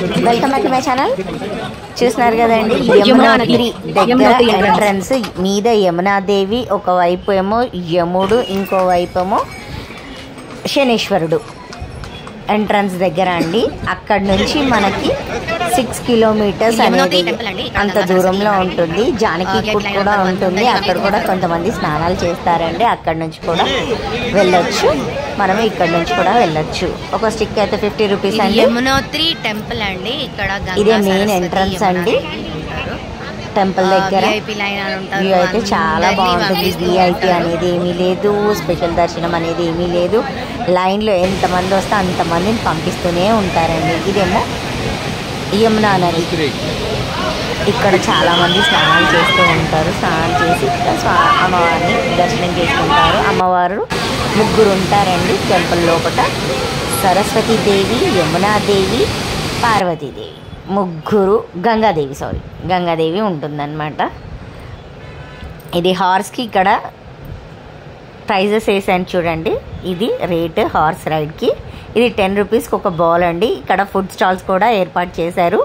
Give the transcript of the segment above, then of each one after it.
Welcome back to my channel. చూస్తున్నారు కదండి, యమునాగిరి దగ్గర ఎంట్రన్స్ మీద యమునాదేవి, ఒకవైపు ఏమో యముడు, ఇంకోవైపు ఏమో శనేశ్వరుడు ఎంట్రన్స్ దగ్గర అండి. అక్కడ నుంచి మనకి 6 కిలోమీటర్స్ అనేది అంత దూరంలో ఉంటుంది. జానకి కూడా ఉంటుంది, అక్కడ కూడా కొంతమంది స్నానాలు చేస్తారండి. అక్కడ నుంచి కూడా వెళ్ళొచ్చు, మనం ఇక్కడ నుంచి కూడా వెళ్ళొచ్చు. ఒక స్టిక్ అయితే 50 రూపీస్ అండి. యమునోత్రి టెంపుల్ అండి, ఇక్కడ ఇదే మెయిన్ ఎంట్రన్స్ అండి. టెంపుల్ దగ్గర వ్యూ అయితే చాలా బాగుంటుంది. విఐపి అనేది ఏమీ లేదు, స్పెషల్ దర్శనం అనేది ఏమీ లేదు. లైన్లో ఎంతమంది వస్తే అంతమందిని పంపిస్తూనే ఉంటారండి. ఇదేమో యమునా నది. ఇక్కడ చాలామంది స్నానాలు చేస్తూ ఉంటారు. స్నానం చేసి అమ్మవారిని దర్శనం చేసుకుంటారు. అమ్మవారు 3 ఉంటారండి టెంపుల్ లోపల. సరస్వతీదేవి, యమునాదేవి, పార్వతీదేవి, 3 గంగాదేవి ఉంటుందన్నమాట. ఇది హార్స్కి ఇక్కడ ప్రైజెస్ వేసాను చూడండి. ఇది రేట్ హార్స్ రైడ్కి. ఇది 10 రూపీస్కి ఒక బాల్ అండి. ఇక్కడ ఫుడ్ స్టాల్స్ కూడా ఏర్పాటు చేశారు.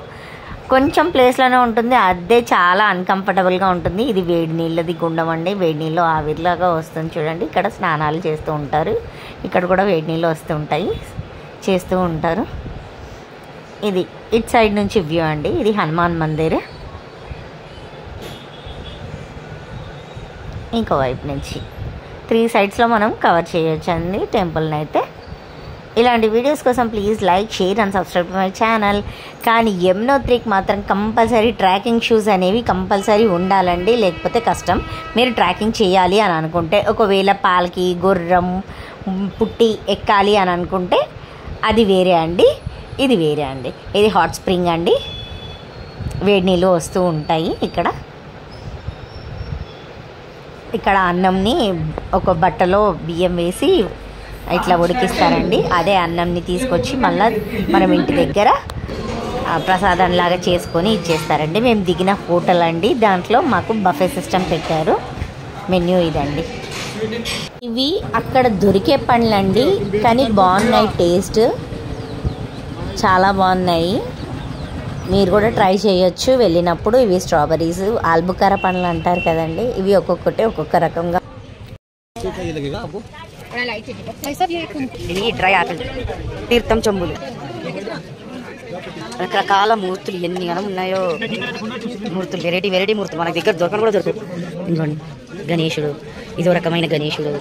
కొంచెం ప్లేస్లోనే ఉంటుంది, అదే చాలా అన్కంఫర్టబుల్గా ఉంటుంది. ఇది వేడి నీళ్ళది గుండం అండి. వేడి నీళ్ళు ఆవిరిలాగా వస్తుంది చూడండి. ఇక్కడ స్నానాలు చేస్తూ ఉంటారు. ఇక్కడ కూడా వేడి నీళ్ళు వస్తూ ఉంటాయి, చేస్తూ ఉంటారు. ఇది ఇట్ సైడ్ నుంచి వ్యూ అండి. ఇది హనుమాన్ మందిర్. ఇంకో వైపు నుంచి 3 సైడ్స్లో మనం కవర్ చేయొచ్చు అండి టెంపుల్ని అయితే. ఇలాంటి వీడియోస్ కోసం please like, share and subscribe to my channel. కానీ యమునోత్రికి మాత్రం కంపల్సరీ ట్రాకింగ్ షూస్ అనేవి కంపల్సరీ ఉండాలండి, లేకపోతే కష్టం. మీరు ట్రాకింగ్ చేయాలి అని అనుకుంటే, ఒకవేళ పాలకి, గుర్రం, పుట్టి ఎక్కాలి అని అనుకుంటే అది వేరే అండి, ఇది వేరే అండి. ఇది హాట్ స్ప్రింగ్ అండి, వేడి నీళ్ళు వస్తూ ఉంటాయి. ఇక్కడ అన్నంని ఒక బట్టలో బియ్యం వేసి ఇట్లా ఉడికిస్తారండి. అదే అన్నంని తీసుకొచ్చి మళ్ళీ మనం ఇంటి దగ్గర ప్రసాదంలాగా చేసుకొని ఇచ్చేస్తారండి. మేము దిగిన హోటల్ అండి, దాంట్లో మాకు బఫే సిస్టమ్ పెట్టారు. మెన్యూ ఇదండి. ఇవి అక్కడ దొరికే పండ్లండి, కానీ బాగున్నాయి, టేస్ట్ చాలా బాగున్నాయి. మీరు కూడా ట్రై చేయొచ్చు వెళ్ళినప్పుడు. ఇవి స్ట్రాబెర్రీస్, ఆల్బుకార పండ్లు అంటారు కదండి. ఇవి ఒక్కొక్కటి ఒక్కొక్క రకంగా. ఇది డ్రై ఆపిల్, తీర్థం చెంబులు, రకరకాల మూర్తులు ఎన్ని గణం ఉన్నాయో. మూర్తులు వెరైటీ మూర్తులు మన దగ్గర దొరకను కూడా దొరకదు. ఇదిగోండి గణేశుడు, ఇదో రకమైన గణేశుడు.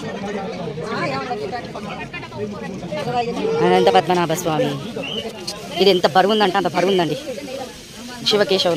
అనంత పద్మనాభ స్వామి. ఇది ఎంత బరువు ఉందంటే అంత బరువు ఉందండి. శివకేశవులు.